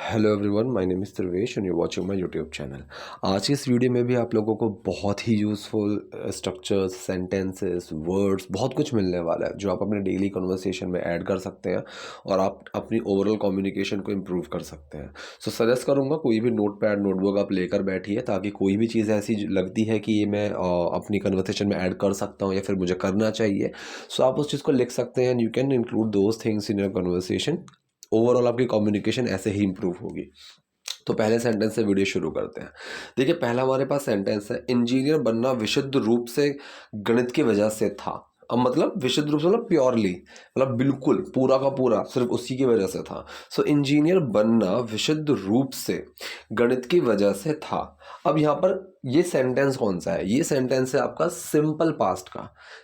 Hello everyone, my name is Dhruvesh and you watching my YouTube channel. आज की इस video में भी आप लोगों को बहुत ही यूज़फुल स्ट्रक्चर्स, सेंटेंसेस, वर्ड्स बहुत कुछ मिलने वाला है जो आप अपने डेली कन्वर्सेशन में ऐड कर सकते हैं और आप अपनी ओवरऑल कम्युनिकेशन को इम्प्रूव कर सकते हैं। सो सजेस्ट करूँगा कोई भी नोटपैड, नोटबुक आप लेकर बैठिए ताकि कोई भी चीज़ ऐसी लगती है कि ये मैं अपनी कन्वर्सेशन में ऐड कर सकता हूँ या फिर मुझे करना चाहिए, सो आप उस चीज़ को लिख सकते हैं and you can include those things in your conversation. Overall आपकी कम्युनिकेशन ऐसे ही इंप्रूव होगी। तो पहले सेंटेंस से वीडियो शुरू करते हैं। देखिए, पहला हमारे पास सेंटेंस है, इंजीनियर बनना विशुद्ध रूप से गणित की वजह से था। अब मतलब विशुद्ध रूप से मतलब प्योरली, मतलब बिल्कुल पूरा का पूरा सिर्फ उसी की वजह से था। सो इंजीनियर बनना विशुद्ध रूप से गणित की वजह से था। अब यहाँ पर ये सेंटेंस कौन सा है? ये सेंटेंस है आपका सिंपल पास्ट का,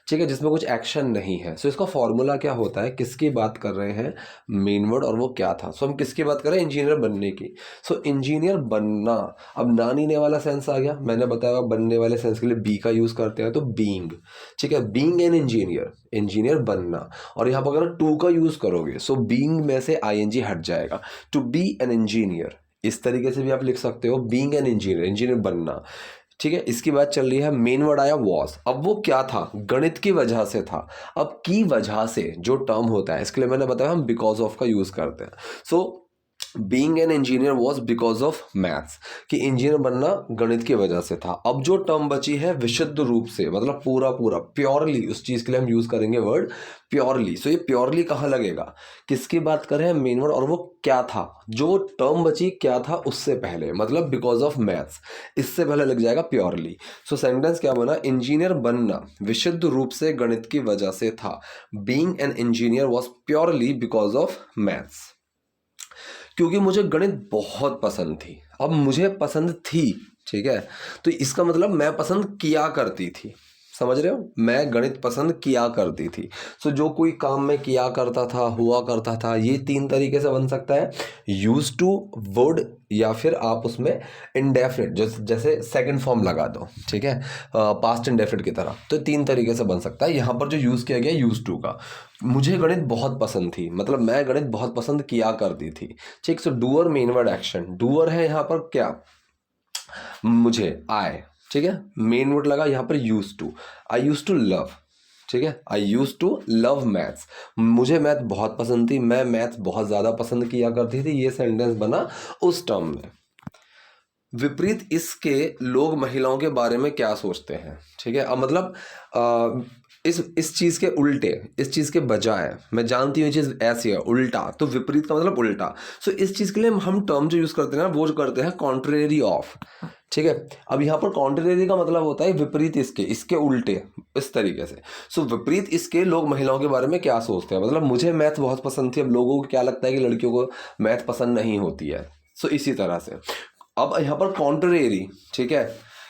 ठीक है, जिसमें कुछ एक्शन नहीं है। सो इसका फॉर्मूला क्या होता है? किसकी बात कर रहे हैं? मेन वर्ड, और वो क्या था? सो हम किसकी बात कर रहे हैं? इंजीनियर बनने की। सो इंजीनियर बनना, अब ना नीने वाला सेंस आ गया। मैंने बताया बनने वाले सेंस के लिए बी का यूज करते हैं, तो बीइंग, ठीक है, बीइंग एन इंजीनियर, इंजीनियर बनना। और यहाँ पर अगर टू का यूज करोगे सो बीइंग में से आईएनजी हट जाएगा, टू बी एन इंजीनियर। इस तरीके से भी आप लिख सकते हो, बीइंग एन इंजीनियर, इंजीनियर बनना, ठीक है। इसकी बात चल रही है, मेन वर्ड आया वॉज। अब वो क्या था? गणित की वजह से था। अब की वजह से जो टर्म होता है, इसके लिए मैंने बताया हम बिकॉज ऑफ का यूज करते हैं। So being an engineer was because of maths, कि इंजीनियर बनना गणित की वजह से था। अब जो टर्म बची है विशुद्ध रूप से, मतलब पूरा पूरा प्योरली, उस चीज के लिए हम यूज करेंगे वर्ड प्योरली। सो ये प्योरली कहाँ लगेगा? किसकी बात कर रहे हैं? मेन वर्ड, और वो क्या था? जो टर्म बची क्या था उससे पहले, मतलब बिकॉज ऑफ मैथ्स, इससे पहले लग जाएगा प्योरली। सो सेंटेंस क्या बना? इंजीनियर बनना विशुद्ध रूप से गणित की वजह से था। Being an engineer was purely because of maths. क्योंकि मुझे गणित बहुत पसंद थी। अब मुझे पसंद थी, ठीक है, तो इसका मतलब मैं पसंद किया करती थी। समझ रहे हो? मैं गणित पसंद किया करती थी। सो जो कोई काम मैं किया करता था, हुआ करता था, ये तीन तरीके से बन सकता है, यूज टू, वुड, या फिर आप उसमें इंडेफिनिट, जैसे सेकंड फॉर्म लगा दो, ठीक है, पास्ट इंडेफिनिट की तरह। तो तीन तरीके से बन सकता है। यहाँ पर जो यूज किया गया यूज टू का, मुझे गणित बहुत पसंद थी, मतलब मैं गणित बहुत पसंद किया करती थी, ठीक। So doer, main word action, doer है यहाँ पर क्या? मुझे, आई, ठीक है, मेन वर्ड लगा यहाँ पर use to, I use to love, ठीक है, I use to love maths, मुझे मैथ बहुत पसंद थी, मैं मैथ्स बहुत ज़्यादा पसंद किया करती थी। ये सेंटेंस बना उस टर्म में। विपरीत इसके लोग महिलाओं के बारे में क्या सोचते हैं, ठीक है। अब मतलब इस चीज़ के उल्टे, इस चीज़ के बजाय, मैं जानती हूँ ये चीज़ ऐसी है, उल्टा, तो विपरीत का मतलब उल्टा। सो इस चीज़ के लिए हम टर्म जो यूज़ करते हैं ना, वो जो करते हैं कॉन्ट्रेरी ऑफ, ठीक है। अब यहाँ पर कॉन्ट्रेरी का मतलब होता है विपरीत इसके, इसके उल्टे, इस तरीके से। सो विपरीत इसके लोग महिलाओं के बारे में क्या सोचते हैं, मतलब मुझे मैथ बहुत पसंद थी, अब लोगों को क्या लगता है कि लड़कियों को मैथ पसंद नहीं होती है। सो इसी तरह से अब यहाँ पर कॉन्ट्रेरी, ठीक है,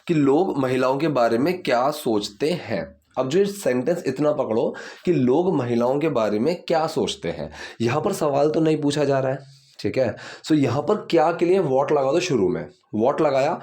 कि लोग महिलाओं के बारे में क्या सोचते हैं। अब जो सेंटेंस इतना पकड़ो कि लोग महिलाओं के बारे में क्या सोचते हैं, यहाँ पर सवाल तो नहीं पूछा जा रहा है, ठीक है। सो यहाँ पर क्या के लिए वॉट लगा दो, शुरू में वॉट लगाया,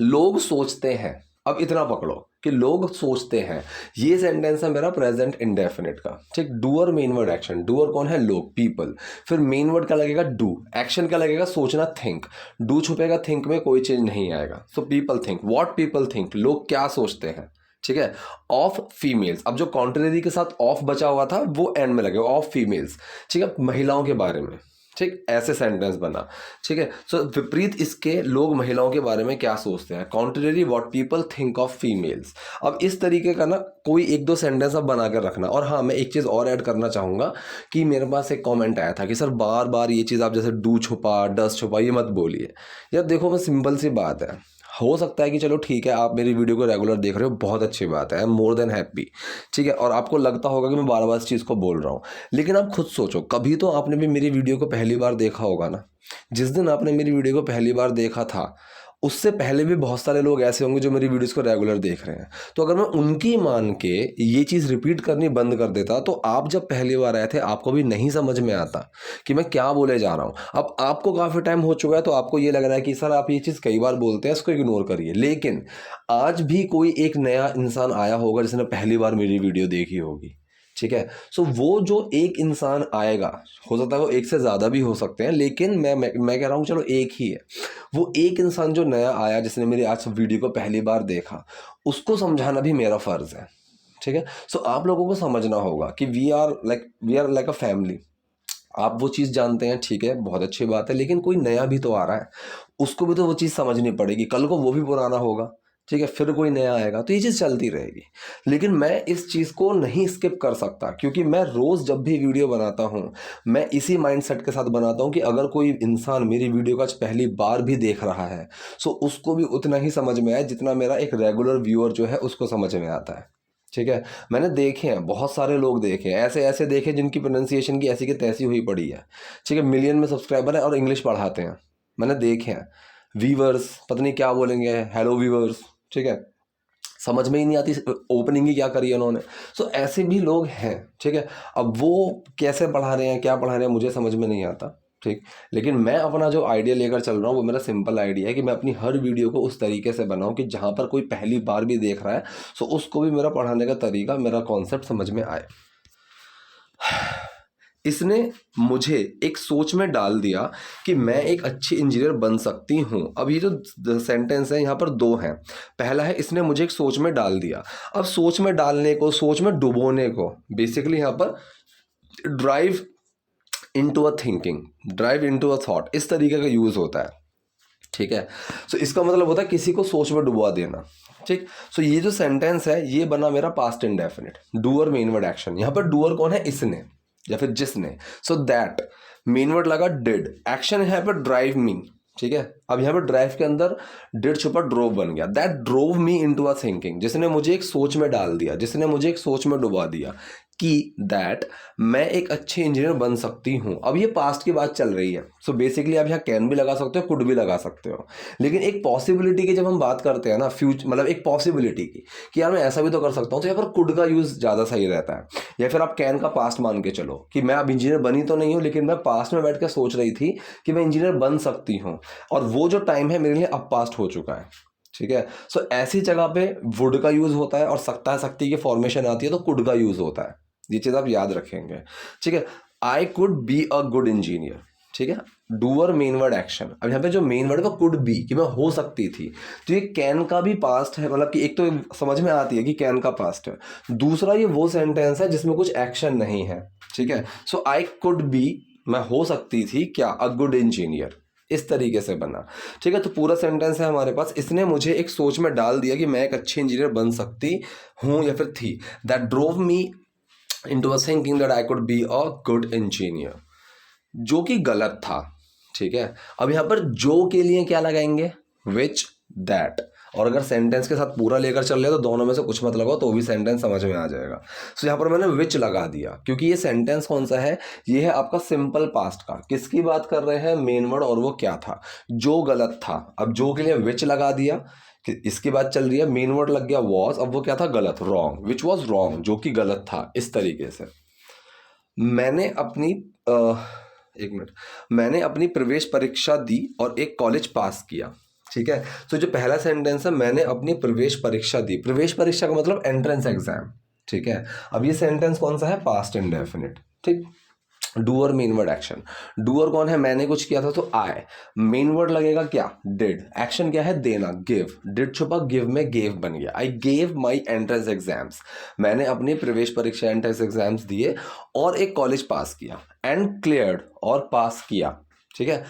लोग सोचते हैं। अब इतना पकड़ो कि लोग सोचते हैं। ये सेंटेंस है मेरा प्रेजेंट इंडेफिनिट का, ठीक। Doer, main word action, doer कौन है? लोग, पीपल। फिर मेन वर्ड क्या लगेगा? डू, एक्शन क्या लगेगा? सोचना, थिंक, डू छुपेगा, थिंक में कोई चीज नहीं आएगा। So people think, what people think, लोग क्या सोचते हैं, ठीक है। ऑफ फीमेल्स, अब जो कॉन्ट्रेरी के साथ ऑफ बचा हुआ था वो एंड में लगेगा, ऑफ फीमेल्स, ठीक है, महिलाओं के बारे में, ठीक। ऐसे सेंटेंस बना, ठीक है। सो विपरीत इसके लोग महिलाओं के बारे में क्या सोचते हैं, contrary what people think of females. अब इस तरीके का ना कोई एक दो सेंटेंस अब बना कर रखना। और हाँ, मैं एक चीज़ और ऐड करना चाहूँगा कि मेरे पास एक कमेंट आया था कि सर बार बार ये चीज़ आप जैसे डू छुपा, डस छुपा, ये मत बोलिए। यार देखो, मैं सिंपल सी बात है, हो सकता है कि चलो ठीक है, आप मेरी वीडियो को रेगुलर देख रहे हो, बहुत अच्छी बात है, I am more than happy, ठीक है। और आपको लगता होगा कि मैं बार बार इस चीज़ को बोल रहा हूँ, लेकिन आप खुद सोचो, कभी तो आपने भी मेरी वीडियो को पहली बार देखा होगा ना। जिस दिन आपने मेरी वीडियो को पहली बार देखा था, उससे पहले भी बहुत सारे लोग ऐसे होंगे जो मेरी वीडियोस को रेगुलर देख रहे हैं। तो अगर मैं उनकी मान के ये चीज़ रिपीट करनी बंद कर देता, तो आप जब पहली बार आए थे आपको भी नहीं समझ में आता कि मैं क्या बोले जा रहा हूँ। अब आपको काफ़ी टाइम हो चुका है तो आपको ये लग रहा है कि सर आप ये चीज़ कई बार बोलते हैं, इसको इग्नोर करिए। लेकिन आज भी कोई एक नया इंसान आया होगा जिसने पहली बार मेरी वीडियो देखी होगी, ठीक है। सो वो जो एक इंसान आएगा, हो सकता है वो एक से ज़्यादा भी हो सकते हैं, लेकिन मैं कह रहा हूँ चलो एक ही है। वो एक इंसान जो नया आया, जिसने मेरी आज वीडियो को पहली बार देखा, उसको समझाना भी मेरा फ़र्ज़ है। ठीक है। सो आप लोगों को समझना होगा कि we are like a family. आप वो चीज़ जानते हैं, ठीक है, बहुत अच्छी बात है, लेकिन कोई नया भी तो आ रहा है, उसको भी तो वो चीज़ समझनी पड़ेगी। कल को वो भी पुराना होगा, ठीक है, फिर कोई नया आएगा, तो ये चीज़ चलती रहेगी। लेकिन मैं इस चीज़ को नहीं स्किप कर सकता, क्योंकि मैं रोज़ जब भी वीडियो बनाता हूँ, मैं इसी माइंडसेट के साथ बनाता हूँ कि अगर कोई इंसान मेरी वीडियो का आज पहली बार भी देख रहा है, सो उसको भी उतना ही समझ में आए जितना मेरा एक रेगुलर व्यूअर जो है उसको समझ में आता है। ठीक है। मैंने देखे हैं, बहुत सारे लोग देखे हैं, ऐसे ऐसे देखे जिनकी प्रोनाउंसिएशन की ऐसी की तैसी हुई पड़ी है। ठीक है, मिलियन में सब्सक्राइबर है और इंग्लिश पढ़ाते हैं, मैंने देखे हैं। वीवर्स पता नहीं क्या बोलेंगे, हेलो वीवर्स, ठीक है, समझ में ही नहीं आती ओपनिंग ही क्या करी है उन्होंने। सो ऐसे भी लोग हैं। ठीक है। अब वो कैसे पढ़ा रहे हैं, क्या पढ़ा रहे हैं, मुझे समझ में नहीं आता। ठीक। लेकिन मैं अपना जो आइडिया लेकर चल रहा हूँ वो मेरा सिंपल आइडिया है कि मैं अपनी हर वीडियो को उस तरीके से बनाऊँ कि जहाँ पर कोई पहली बार भी देख रहा है, सो उसको भी मेरा पढ़ाने का तरीका, मेरा कॉन्सेप्ट समझ में आए। इसने मुझे एक सोच में डाल दिया कि मैं एक अच्छी इंजीनियर बन सकती हूँ। अब ये जो सेंटेंस है यहाँ पर दो हैं। पहला है इसने मुझे एक सोच में डाल दिया। अब सोच में डालने को, सोच में डुबोने को बेसिकली यहाँ पर drive into a thinking, drive into a thought, इस तरीके का यूज़ होता है। ठीक है। सो इसका मतलब होता है किसी को सोच में डुबा देना। ठीक। सो ये जो सेंटेंस है ये बना मेरा past indefinite, doer main word action. यहाँ पर डूअर कौन है, इसने या फिर जिसने। सो दैट मेन वर्ड लगा डिड, एक्शन है यहाँ पर ड्राइव मी। ठीक है। अब यहाँ पर ड्राइव के अंदर डिड छुपा, ड्रोव बन गया। That drove me into a thinking, जिसने मुझे एक सोच में डाल दिया, जिसने मुझे एक सोच में डुबा दिया कि दैट मैं एक अच्छी इंजीनियर बन सकती हूँ। अब ये पास्ट की बात चल रही है। सो बेसिकली आप यहाँ कैन भी लगा सकते हो, कुड भी लगा सकते हो। लेकिन एक पॉसिबिलिटी की जब हम बात करते हैं ना, फ्यूचर मतलब एक पॉसिबिलिटी की कि यार मैं ऐसा भी तो कर सकता हूँ, तो यहाँ पर कुड का यूज़ ज़्यादा सही रहता है। या फिर आप कैन का पास्ट मान के चलो कि मैं अब इंजीनियर बनी तो नहीं हूँ, लेकिन मैं पास्ट में बैठ कर सोच रही थी कि मैं इंजीनियर बन सकती हूँ, और वो जो टाइम है मेरे लिए अब पास्ट हो चुका है। ठीक है। सो ऐसी जगह पे वुड का यूज़ होता है, और सकता है शक्ति की फॉर्मेशन आती है तो कुड का यूज़ होता है। ये चीज़ आप याद रखेंगे। ठीक है। I could be a good engineer. ठीक है। Doer main word action. अब यहाँ पे जो मेन वर्ड है वो कुड बी, कि मैं हो सकती थी। तो ये कैन का भी पास्ट है, मतलब कि एक तो समझ में आती है कि कैन का पास्ट है, दूसरा ये वो सेंटेंस है जिसमें कुछ एक्शन नहीं है। ठीक है। सो आई कुड बी, मैं हो सकती थी क्या, अ गुड इंजीनियर, इस तरीके से बना। ठीक है। तो पूरा सेंटेंस है हमारे पास, इसने मुझे एक सोच में डाल दिया कि मैं एक अच्छी इंजीनियर बन सकती हूँ या फिर थी। That drove me into a thinking that I could be a good engineer, जो कि गलत था। ठीक है। अब यहाँ पर जो के लिए क्या लगाएंगे, which, that। और अगर सेंटेंस के साथ पूरा लेकर चल रहे हो तो दोनों में से कुछ मत लगाओ तो भी सेंटेंस समझ में आ जाएगा। सो यहाँ पर मैंने विच लगा दिया, क्योंकि ये सेंटेंस कौन सा है, ये है आपका सिंपल पास्ट का। किसकी बात कर रहे हैं, मेन वर्ड, और वो क्या था, जो गलत था। अब जो के लिए विच लगा दिया कि इसकी बात चल रही है, मेन वर्ड लग गया वॉज, अब वो क्या था, गलत, रॉन्ग, विच वॉज रॉन्ग, जो कि गलत था। इस तरीके से मैंने अपनी एक मिनट, मैंने अपनी प्रवेश परीक्षा दी और एक कॉलेज पास किया। ठीक है। तो जो पहला सेंटेंस है, मैंने अपनी प्रवेश परीक्षा दी, प्रवेश परीक्षा का मतलब एंट्रेंस एग्जाम। ठीक है। अब ये सेंटेंस कौन सा है, पास्ट इंडेफिनिट। ठीक। Doer main word action. Doer कौन है, मैंने कुछ किया था तो आई। मेन वर्ड लगेगा क्या, डिड। एक्शन क्या है, देना, गिव। डिड छुपा, गिव में गेव बन गया। I gave my entrance exams, मैंने अपनी प्रवेश परीक्षा एंट्रेंस एग्जाम्स दिए और एक कॉलेज पास किया। एंड क्लियर्ड, और पास किया। ठीक है।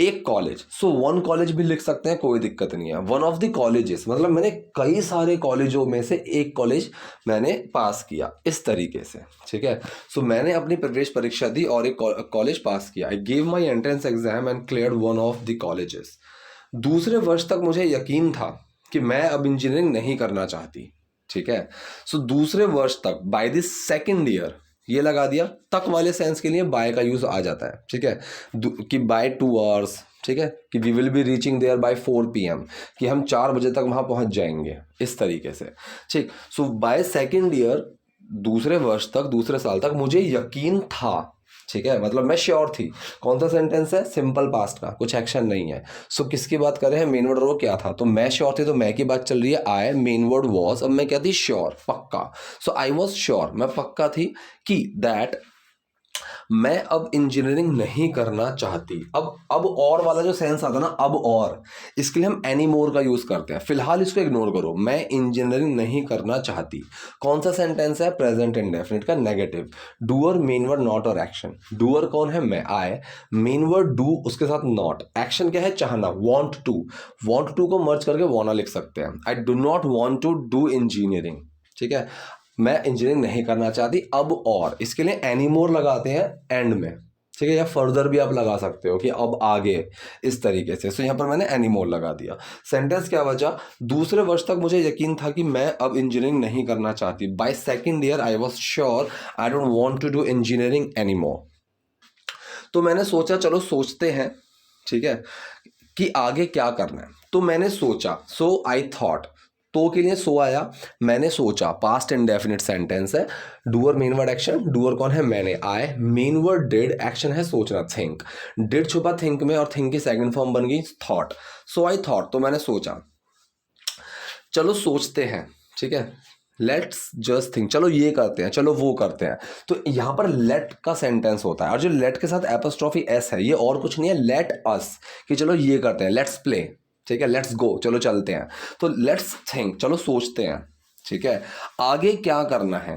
एक कॉलेज, सो वन कॉलेज भी लिख सकते हैं, कोई दिक्कत नहीं है। वन ऑफ द कॉलेजेस मतलब मैंने कई सारे कॉलेजों में से एक कॉलेज मैंने पास किया, इस तरीके से। ठीक है। सो मैंने अपनी प्रवेश परीक्षा दी और एक कॉलेज पास किया। I gave my entrance exam and cleared one of the colleges. दूसरे वर्ष तक मुझे यकीन था कि मैं अब इंजीनियरिंग नहीं करना चाहती। ठीक है। सो दूसरे वर्ष तक, बाय द सेकेंड ईयर, ये लगा दिया। तक वाले सेंस के लिए बाय का यूज आ जाता है। ठीक है। कि बाय 2 hours, ठीक है, कि we will be reaching there by 4 PM, कि हम 4 बजे तक वहां पहुंच जाएंगे, इस तरीके से। ठीक। सो बाय सेकेंड ईयर, दूसरे वर्ष तक, दूसरे साल तक मुझे यकीन था ठीक है, मतलब मैं श्योर थी। कौन सा सेंटेंस है, सिंपल पास्ट का, कुछ एक्शन नहीं है। सो किसकी बात कर रहे हैं, मेन वर्ड, और वो क्या था, तो मैं श्योर थी, तो मैं की बात चल रही है, आई, मेन वर्ड वॉज, अब मैं क्या थी, श्योर, पक्का। सो आई वॉज श्योर, मैं पक्का थी कि दैट मैं अब इंजीनियरिंग नहीं करना चाहती। अब और वाला जो सेंस आता है ना, अब और, इसके लिए हम एनी मोर का यूज करते हैं। फिलहाल इसको इग्नोर करो, मैं इंजीनियरिंग नहीं करना चाहती। कौन सा सेंटेंस है, प्रेजेंट इंडेफिनिट का negative. Doer main word not और एक्शन। डूअर कौन है, मैं, आई, मेन वर्ड डू, उसके साथ नॉट, एक्शन क्या है, चाहना, वॉन्ट टू। वॉन्ट टू को मर्ज करके वाना लिख सकते हैं। I do not want to do engineering, ठीक है, मैं इंजीनियरिंग नहीं करना चाहती। अब और, इसके लिए एनी मोर लगाते हैं एंड में, ठीक है, या फर्दर भी आप लगा सकते हो कि अब आगे, इस तरीके से। सो यहाँ पर मैंने एनी मोर लगा दिया। सेंटेंस क्या बचा, दूसरे वर्ष तक मुझे यकीन था कि मैं अब इंजीनियरिंग नहीं करना चाहती। By second year I was sure I don't want to do engineering any more. तो मैंने सोचा, चलो सोचते हैं, ठीक है, कि आगे क्या करना है। तो मैंने सोचा, सो आई थॉट, तो के लिए सो आया, मैंने सोचा, पास्ट इंडेफिनिट सेंटेंस है। Doer main word action, doer कौन है, मैंने, आई, मेन वर्ड डिड, एक्शन है सोचना, थिंक, डिड छुपा थिंक में, और थिंक की सेकंड फॉर्म बन गई थॉट। सो आई थॉट, तो मैंने सोचा, चलो सोचते हैं, ठीक है, लेट्स जस्ट थिंक, चलो ये करते हैं, चलो वो करते हैं। तो यहां पर लेट का सेंटेंस होता है, और जो लेट के साथ एपोस्ट्रोफी एस है, ये और कुछ नहीं है, लेट अस, कि चलो ये करते हैं, लेट्स प्ले, ठीक है, लेट्स गो, चलो चलते हैं। तो लेट्स थिंक, चलो सोचते हैं, ठीक है, आगे क्या करना है,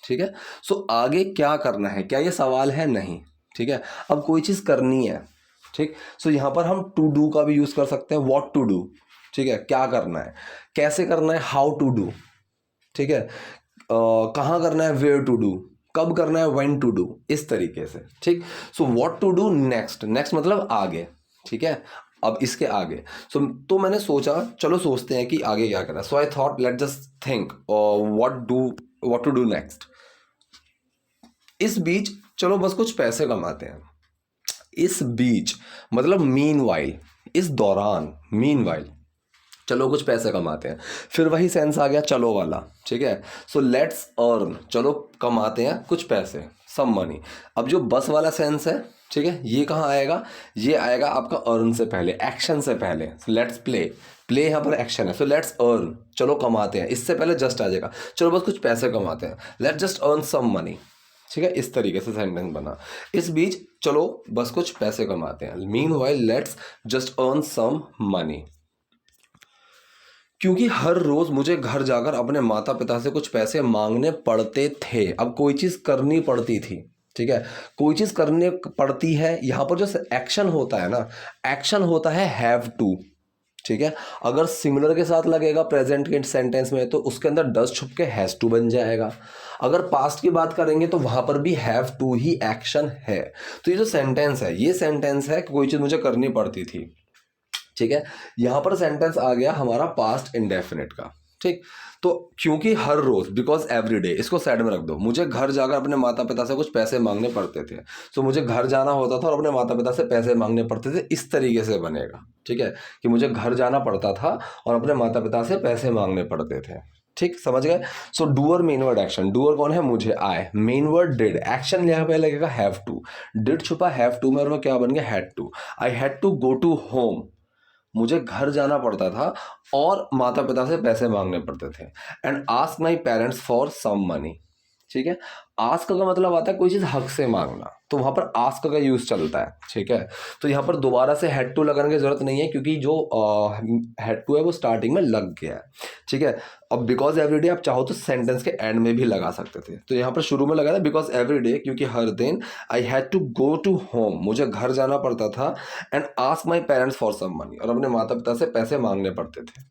ठीक है। सो आगे क्या करना है, क्या ये सवाल है, नहीं, ठीक है। अब कोई चीज़ करनी है, ठीक, सो यहाँ पर हम टू डू का भी यूज़ कर सकते हैं, व्हाट टू डू, ठीक है, क्या करना है, कैसे करना है, हाउ टू डू, ठीक है, कहाँ करना है, वेयर टू डू, कब करना है, व्हेन टू डू, इस तरीके से, ठीक। So what to do next, next मतलब आगे, ठीक है, अब इसके आगे। तो मैंने सोचा, चलो सोचते हैं कि आगे क्या करना है। So I thought let just think what to do next. इस बीच चलो बस कुछ पैसे कमाते हैं। इस बीच मतलब मीनवाइल, इस दौरान, मीनवाइल, चलो कुछ पैसे कमाते हैं। फिर वही सेंस आ गया चलो वाला, ठीक है। सो लेट्स अर्न, चलो कमाते हैं कुछ पैसे, सम मनी। अब जो बस वाला सेंस है, ठीक है, ये कहाँ आएगा, ये आएगा आपका अर्न से पहले, एक्शन से पहले। लेट्स प्ले, प्ले यहाँ पर एक्शन है, सो लेट्स अर्न, चलो कमाते हैं, इससे पहले जस्ट आ जाएगा, चलो बस कुछ पैसे कमाते हैं, let's just earn some money, ठीक है, इस तरीके से सेंटेंस बना। इस बीच चलो बस कुछ पैसे कमाते हैं, meanwhile let's just earn some money. क्योंकि हर रोज मुझे घर जाकर अपने माता पिता से कुछ पैसे मांगने पड़ते थे। अब कोई चीज करनी पड़ती थी, ठीक है, कोई चीज करने पड़ती है। यहां पर जो एक्शन होता है ना, एक्शन होता है हैव टू, ठीक है। अगर सिमिलर के साथ लगेगा प्रेजेंट के सेंटेंस में, तो उसके अंदर डज छुप के हैज टू बन जाएगा। अगर पास्ट की बात करेंगे तो वहां पर भी हैव टू ही एक्शन है। तो ये जो सेंटेंस है, ये सेंटेंस है कि कोई चीज मुझे करनी पड़ती थी, ठीक है। यहां पर सेंटेंस आ गया हमारा पास्ट इंडेफिनिट का, ठीक। तो क्योंकि हर रोज, बिकॉज एवरी डे, इसको साइड में रख दो, मुझे घर जाकर अपने माता पिता से कुछ पैसे मांगने पड़ते थे। तो मुझे घर जाना होता था और अपने माता पिता से पैसे मांगने पड़ते थे, इस तरीके से बनेगा, ठीक है, कि मुझे घर जाना पड़ता था और अपने माता पिता से पैसे मांगने पड़ते थे, ठीक, समझ गए। So doer main word action, doer कौन है, मुझे, I, main word did, action यहाँ पे लगेगा हैव टू, डिड छुपा हैव टू में और वो क्या बन गया, had to. I had to go to home, मुझे घर जाना पड़ता था और माता पिता से पैसे मांगने पड़ते थे। And ask my parents for some money, ठीक है। आस्क का मतलब आता है कोई चीज़ हक से मांगना, तो वहाँ पर आस्क का यूज़ चलता है, ठीक है। तो यहाँ पर दोबारा से हैड टू लगाने की जरूरत नहीं है, क्योंकि जो हैड टू है वो स्टार्टिंग में लग गया है, ठीक है। अब बिकॉज एवरीडे आप चाहो तो सेंटेंस के एंड में भी लगा सकते थे, तो यहाँ पर शुरू में लगा था बिकॉज एवरीडे, क्योंकि हर दिन, I had to go to home, मुझे घर जाना पड़ता था, and ask my parents for some money, और अपने माता पिता से पैसे मांगने पड़ते थे,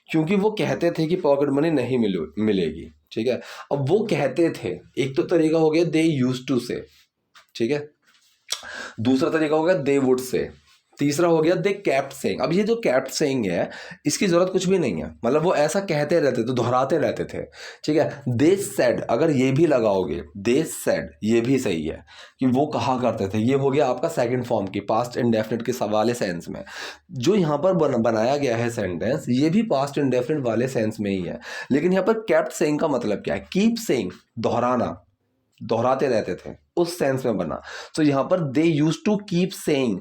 क्योंकि वो कहते थे कि पॉकेट मनी नहीं मिलेगी, ठीक है। अब वो कहते थे, एक तो तरीका हो गया दे यूज्ड टू से, ठीक है, दूसरा तरीका हो गया दे वुड से, तीसरा हो गया दे केप्ट सेइंग। अब ये जो केप्ट सेइंग है, इसकी जरूरत कुछ भी नहीं है, मतलब वो ऐसा कहते रहते थे, दोहराते रहते थे, ठीक है। दे सेड, अगर ये भी लगाओगे, दे सेड, ये भी सही है कि वो कहा करते थे, ये हो गया आपका सेकंड फॉर्म की पास्ट इंडेफिनिट के वाले सेंस में। जो यहाँ पर बनाया गया है सेंटेंस, ये भी पास्ट इंडेफिनिट वाले सेंस में ही है, लेकिन यहाँ पर केप्ट सेइंग का मतलब क्या है, कीप सेइंग, दोहराना, दोहराते रहते थे, उस सेंस में बना। तो यहाँ पर they use to keep saying,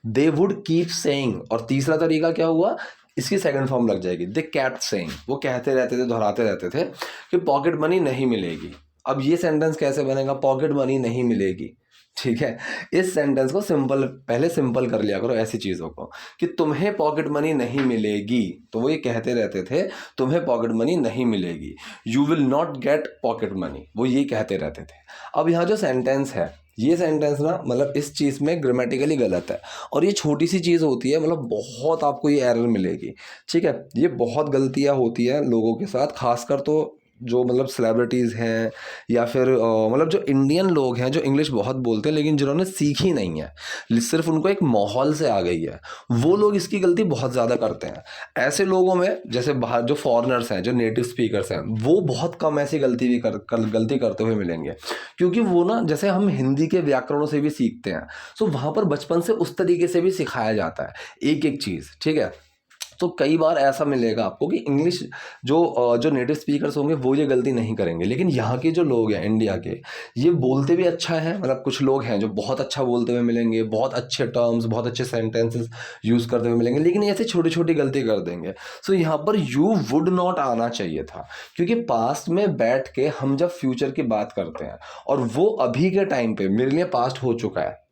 they would keep saying. और तीसरा तरीका क्या हुआ, इसकी सेकंड फॉर्म लग जाएगी, दे केप्ट सेइंग, वो कहते रहते थे, दोहराते रहते थे कि पॉकेट मनी नहीं मिलेगी। अब ये सेंटेंस कैसे बनेगा, पॉकेट मनी नहीं मिलेगी, ठीक है। इस सेंटेंस को सिंपल, पहले सिंपल कर लिया करो ऐसी चीज़ों को, कि तुम्हें पॉकेट मनी नहीं मिलेगी, तो वो ये कहते रहते थे तुम्हें पॉकेट मनी नहीं मिलेगी, you will not get pocket money, वो ये कहते रहते थे। अब यहाँ जो सेंटेंस है, ये सेंटेंस ना मतलब इस चीज़ में ग्रामेटिकली गलत है, और ये छोटी सी चीज़ होती है, मतलब बहुत आपको ये एरर मिलेगी, ठीक है। ये बहुत गलतियाँ होती हैं लोगों के साथ, खासकर तो जो मतलब सेलिब्रिटीज़ हैं, या फिर मतलब जो इंडियन लोग हैं जो इंग्लिश बहुत बोलते हैं लेकिन जिन्होंने सीखी नहीं है, सिर्फ उनको एक माहौल से आ गई है, वो लोग इसकी गलती बहुत ज़्यादा करते हैं। ऐसे लोगों में जैसे बाहर जो फॉरेनर्स हैं, जो नेटिव स्पीकर्स हैं, वो बहुत कम ऐसी गलती भी गलती करते हुए मिलेंगे, क्योंकि वो ना, जैसे हम हिंदी के व्याकरणों से भी सीखते हैं, तो वहाँ पर बचपन से उस तरीके से भी सिखाया जाता है एक एक चीज़, ठीक है। तो कई बार ऐसा मिलेगा आपको कि इंग्लिश जो नेटिव स्पीकर्स होंगे वो ये गलती नहीं करेंगे, लेकिन यहाँ के जो लोग हैं इंडिया के, ये बोलते भी अच्छा है, मतलब कुछ लोग हैं जो बहुत अच्छा बोलते हुए मिलेंगे, बहुत अच्छे टर्म्स, बहुत अच्छे सेंटेंसेस यूज़ करते हुए मिलेंगे, लेकिन ऐसे छोटी छोटी गलती कर देंगे। सो यहाँ पर यू वुड नॉट आना चाहिए था, क्योंकि पास्ट में बैठ के हम जब फ्यूचर की बात करते हैं, और वो अभी के टाइम पे मेरे लिए पास्ट हो चुका है,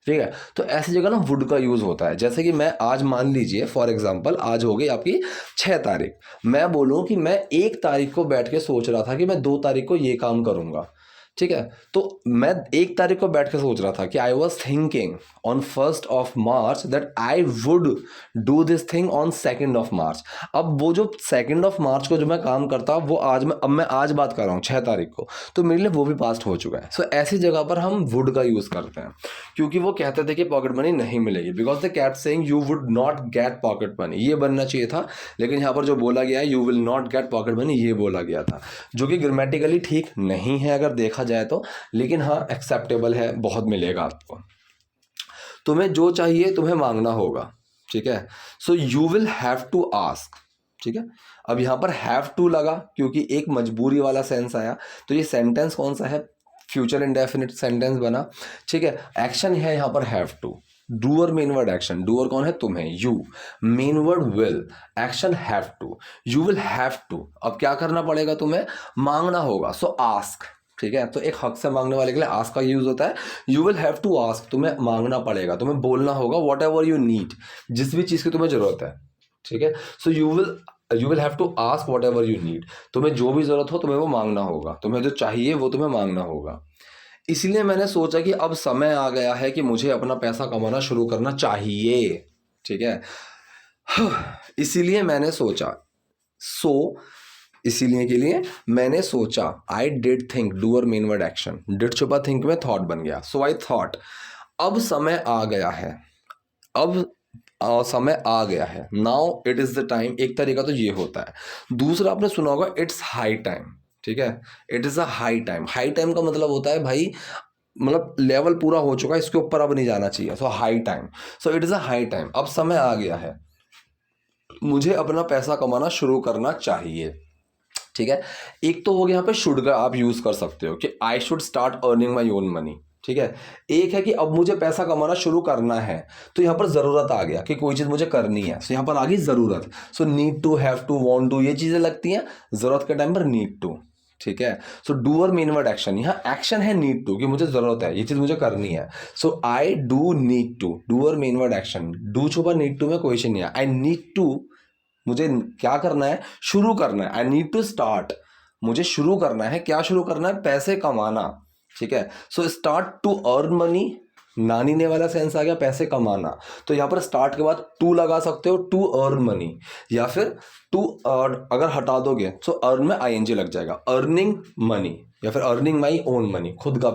ठीक है, तो ऐसी जगह ना वुड का यूज होता है। जैसे कि मैं आज, मान लीजिए फॉर एग्जांपल, आज हो गई आपकी 6 तारीख, मैं बोलूं कि मैं 1 तारीख को बैठ के सोच रहा था कि मैं 2 तारीख को ये काम करूंगा, ठीक है। तो मैं 1 तारीख को बैठ के सोच रहा था कि I was thinking on 1st of March that I would do this thing on 2nd of March। अब वो जो 2nd of March को जो मैं काम करता, वो आज मैं आज बात कर रहा हूँ 6 तारीख को, तो मेरे लिए वो भी पास्ट हो चुका है। सो ऐसी जगह पर हम वुड का यूज़ करते हैं, क्योंकि वो कहते थे कि पॉकेट मनी नहीं मिलेगी, because the cat saying you would not get pocket money, ये बनना चाहिए था, लेकिन यहाँ पर जो बोला गया है you will not get pocket money, ये बोला गया था, जो कि ग्रामेटिकली ठीक नहीं है अगर देखा जाए तो, लेकिन हाँ एक्सेप्टेबल है, बहुत मिलेगा आपको। तुम्हें जो चाहिए तुम्हें मांगना होगा, ठीक है। So you will have to ask, ठीक है। अब यहाँ पर हैव टू लगा क्योंकि एक मजबूरी वाला सेंस आया, तो ये सेंटेंस कौन सा है, फ्यूचर इंडेफिनिट सेंटेंस बना, ठीक है। एक्शन है यहाँ पर have to, doer main word action, doer कौन है, तुम्हें, you, main word will, action have to, you will have to. अब क्या करना पड़ेगा, तुम्हें मांगना होगा, सो आस्क, ठीक है। तो एक हक से मांगने वाले के लिए आस्क का यूज होता है। You will have to ask, तुम्हें मांगना पड़ेगा, तुम्हें बोलना होगा, वॉट एवर यू नीड, जिस भी चीज़ की तुम्हें जरूरत है, ठीक है। So you will have to ask whatever you need, तुम्हें जो भी जरूरत हो तुम्हें वो मांगना होगा, तुम्हें जो चाहिए वो तुम्हें मांगना होगा। इसलिए मैंने सोचा कि अब समय आ गया है कि मुझे अपना पैसा कमाना शुरू करना चाहिए, ठीक है। इसीलिए मैंने सोचा, इसीलिए के लिए मैंने सोचा, आई did think, doer main word action, did छुपा थिंक में थॉट बन गया, सो आई थॉट, अब समय आ गया है, अब समय आ गया है, now it is the time. एक तरीका तो ये होता है। दूसरा आपने सुना होगा इट्स हाई टाइम, ठीक है। It is a high time, high time का मतलब होता है भाई, मतलब लेवल पूरा हो चुका है, इसके ऊपर अब नहीं जाना चाहिए, so high time, so it is a high time, अब समय आ गया है, मुझे अपना पैसा कमाना शुरू करना चाहिए, ठीक है। एक तो हो गया यहाँ पे शुड का आप यूज कर सकते हो कि I should start earning my own money, ठीक है। एक है कि अब मुझे पैसा कमाना शुरू करना है, तो यहाँ पर जरूरत आ गया कि कोई चीज मुझे करनी है, सो यहाँ पर आ गई जरूरत, so need to, have to, want to, ये चीजें लगती हैं जरूरत के टाइम पर, नीड टू, ठीक है। So doer main word action, यहाँ एक्शन है नीड टू, कि मुझे जरूरत है, ये चीज मुझे करनी है, so I do need to, doer main word action, do छुपा नीड टू में क्वेश्चन नहीं है, आई नीड टू, मुझे क्या करना है, शुरू करना है, आई नीड टू स्टार्ट, मुझे शुरू करना है, क्या शुरू करना है, पैसे कमाना, ठीक है। So start to earn money, नानी ने वाला सेंस आ गया, पैसे कमाना, तो यहाँ पर स्टार्ट के बाद टू लगा सकते हो, टू अर्न मनी, या फिर टू अर्न अगर हटा दोगे तो अर्न में आईएनजी लग जाएगा, अर्निंग मनी, या फिर अर्निंग माई ओन मनी, खुद का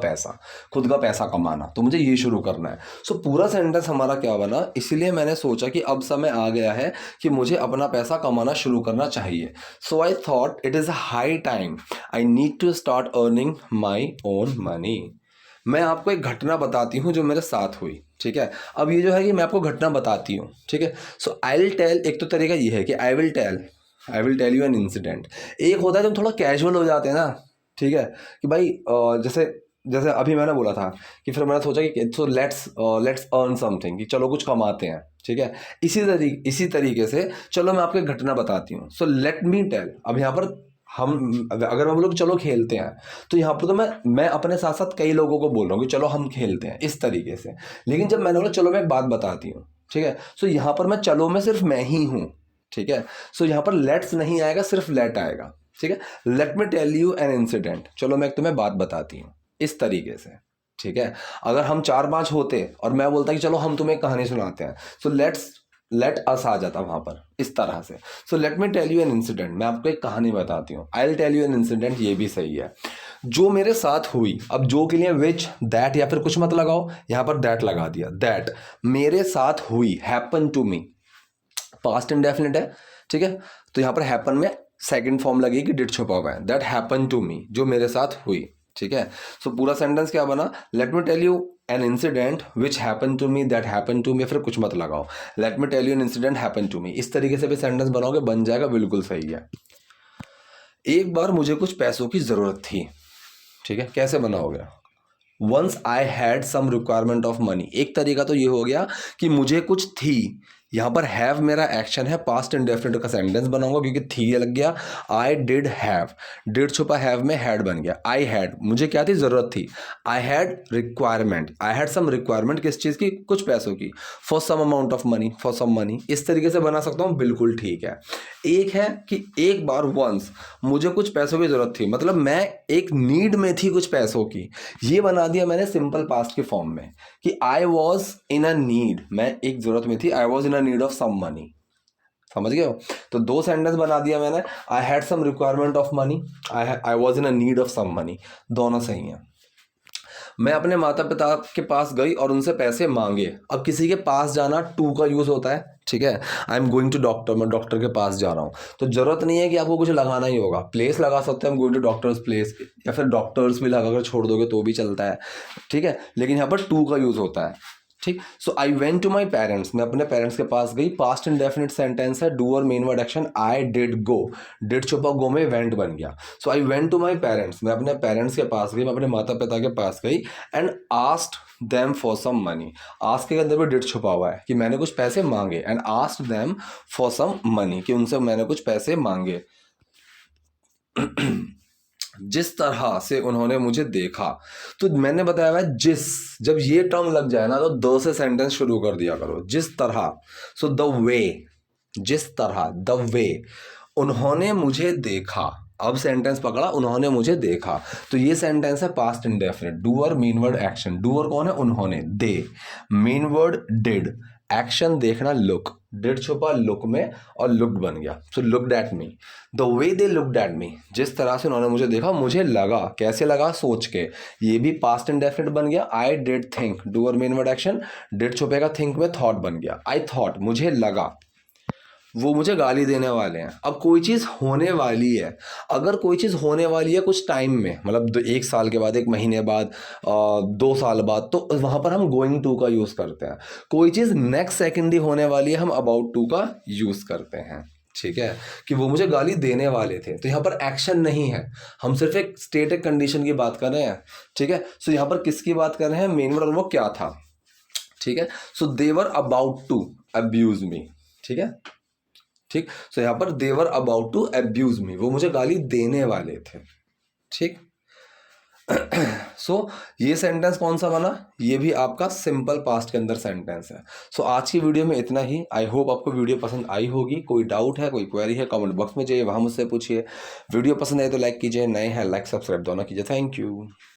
पैसा कमाना, तो मुझे ये शुरू करना है। सो पूरा सेंटेंस हमारा क्या बना, इसलिए मैंने सोचा कि अब समय आ गया है कि मुझे अपना पैसा कमाना शुरू करना चाहिए, so I thought it is a high time, I need to start earning my own money. मैं आपको एक घटना बताती हूँ जो मेरे साथ हुई, ठीक है। अब ये जो है कि मैं आपको घटना बताती हूँ, ठीक है। सो आई विल टेल, एक तो तरीका ये है कि I will tell you an incident. एक होता है जब थोड़ा कैजुअल हो जाते हैं ना, ठीक है, कि भाई जैसे जैसे अभी मैंने बोला था कि फिर मैंने सोचा कि सो लेट्स अर्न समथिंग, कि चलो कुछ कमाते हैं, ठीक है। इसी तरीके से चलो मैं आपको एक घटना बताती हूँ। सो लेट मी टेल, अब यहाँ पर हम अगर मैं बोलूँ कि चलो खेलते हैं, तो यहाँ पर तो मैं अपने साथ साथ कई लोगों को बोल रहा हूँ कि चलो हम खेलते हैं इस तरीके से। लेकिन जब मैंने बोला चलो मैं एक बात बताती हूँ, ठीक है, सो यहाँ पर मैं चलो में सिर्फ मैं ही हूँ, ठीक है। सो यहाँ पर लेट्स नहीं आएगा, सिर्फ लेट आएगा, ठीक है। Let me tell you an incident, चलो मैं एक तुम्हें बात बताती हूँ, इस तरीके से, ठीक है। अगर हम 4-5 होते और मैं बोलता कि चलो हम तुम्हें एक कहानी सुनाते हैं, सो लेट अस आ जाता वहां पर इस तरह से। So let me tell you an incident, मैं आपको एक कहानी बताती हूँ। I will tell you an incident, ये भी सही है, जो मेरे साथ हुई। अब जो के लिए विच, दैट या फिर कुछ मत लगाओ, यहाँ पर दैट लगा दिया। दैट मेरे साथ हुई, happen to me, past indefinite है, ठीक है। तो यहाँ पर हैपन में सेकंड फॉर्म लगेगी, डिड छुपा हुआ है। दैट हैपन टू मी, जो मेरे साथ हुई, ठीक है। सो पूरा सेंटेंस क्या बना, let me tell you an incident which happen to me, that happen to me, फिर कुछ मत लगाओ, let me tell you an incident happen to me. इस तरीके से भी सेंटेंस बनाओगे, बन जाएगा, बिल्कुल सही है। एक बार मुझे कुछ पैसों की जरूरत थी, ठीक है। कैसे बनाओगे, once I had some requirement of money. एक तरीका तो ये हो गया कि मुझे कुछ थी, यहाँ पर हैव मेरा एक्शन है, पास्ट इंडेफिनिट का सेंटेंस बनाऊंगा क्योंकि थी लग गया। आई डिड हैव, डिड छुपा हैव में हैड बन गया। आई हैड, मुझे क्या थी, जरूरत थी। I had requirement, I had some requirement, किस चीज़ की, कुछ पैसों की। For some amount of money, for some money, इस तरीके से बना सकता हूँ, बिल्कुल ठीक है। एक है कि एक बार वंस मुझे कुछ पैसों की जरूरत थी, मतलब मैं एक नीड में थी कुछ पैसों की, ये बना दिया मैंने सिंपल पास्ट के फॉर्म में कि आई वॉज इन अ नीड, मैं एक जरूरत में थी, I was in a need of some money. समझ गए हो, तो दो सेंटेंस बना दिया मैंने। I had some requirement of money, I was in a need of some money, दोनों सही हैं। मैं अपने माता पिता के पास गई और उनसे पैसे मांगे। अब किसी के पास जाना टू का यूज होता है, ठीक है। I am going to doctor, मैं डॉक्टर के पास जा रहा हूँ, तो जरूरत नहीं है कि आपको कुछ लगाना ही होगा। प्लेस लगा सकते हैं, गोइंग टू डॉक्टर्स प्लेस, या फिर डॉक्टर्स भी लगा कर छोड़ दोगे तो भी चलता है, ठीक है। लेकिन यहाँ पर टू का यूज होता है, ठीक। So I went to my parents, मैं अपने पेरेंट्स के पास गई, पास्ट इंडेफिनिट सेंटेंस है, डू और main word action. I did go, did छुपा गो में वेंट बन गया। So I went to my parents, मैं अपने पेरेंट्स के पास गई, मैं अपने माता पिता के पास गई, and asked them for some money. Ask के अंदर भी डिड छुपा हुआ है कि मैंने कुछ पैसे मांगे, and asked them for some money, कि उनसे मैंने कुछ पैसे मांगे। जिस तरह से उन्होंने मुझे देखा, तो मैंने बताया हुआ है जिस, जब ये टर्म लग जाए ना तो दो से सेंटेंस शुरू कर दिया करो, जिस तरह। सो द वे, जिस तरह, द वे, उन्होंने मुझे देखा। अब सेंटेंस पकड़ा, उन्होंने मुझे देखा, तो ये सेंटेंस है past indefinite, doer main word action. Doer कौन है, उन्होंने, they, main word did, action देखना लुक, डिड छुपा लुक में और लुक्ड बन गया। So looked at me, the way they looked at me, जिस तरह से उन्होंने मुझे देखा, मुझे लगा, कैसे लगा, सोच के, ये भी पास्ट इंडेफिनिट बन गया। आई डिड थिंक, डू और मेन वर्ड एक्शन, डिड छुपेगा थिंक में, थॉट बन गया। आई थॉट, मुझे लगा वो मुझे गाली देने वाले हैं। अब कोई चीज़ होने वाली है, अगर कोई चीज़ होने वाली है कुछ टाइम में, मतलब 1 साल के बाद, 1 महीने बाद, 2 साल बाद, तो वहाँ पर हम गोइंग टू का यूज़ करते हैं। कोई चीज़ नेक्स्ट सेकेंड ही होने वाली है, हम अबाउट टू का यूज़ करते हैं, ठीक है। कि वो मुझे गाली देने वाले थे, तो यहाँ पर एक्शन नहीं है, हम सिर्फ एक स्टेट, एक कंडीशन की बात कर रहे हैं, ठीक है। सो यहाँ पर किसकी बात कर रहे हैं, मेन वर्ड, और वो क्या था, ठीक है। सो दे were about to abuse me, ठीक है, ठीक। सो यहाँ पर दे were about to abuse me, वो मुझे गाली देने वाले थे, ठीक। सो ये सेंटेंस कौन सा बना, ये भी आपका सिंपल पास्ट के अंदर सेंटेंस है। सो आज की वीडियो में इतना ही। आई होप आपको वीडियो पसंद आई होगी। कोई डाउट है, कोई क्वेरी है, कमेंट बॉक्स में जाइए, वहाँ मुझसे पूछिए। वीडियो पसंद आए तो लाइक कीजिए, नए हैं लाइक सब्सक्राइब दोनों कीजिए। Thank you.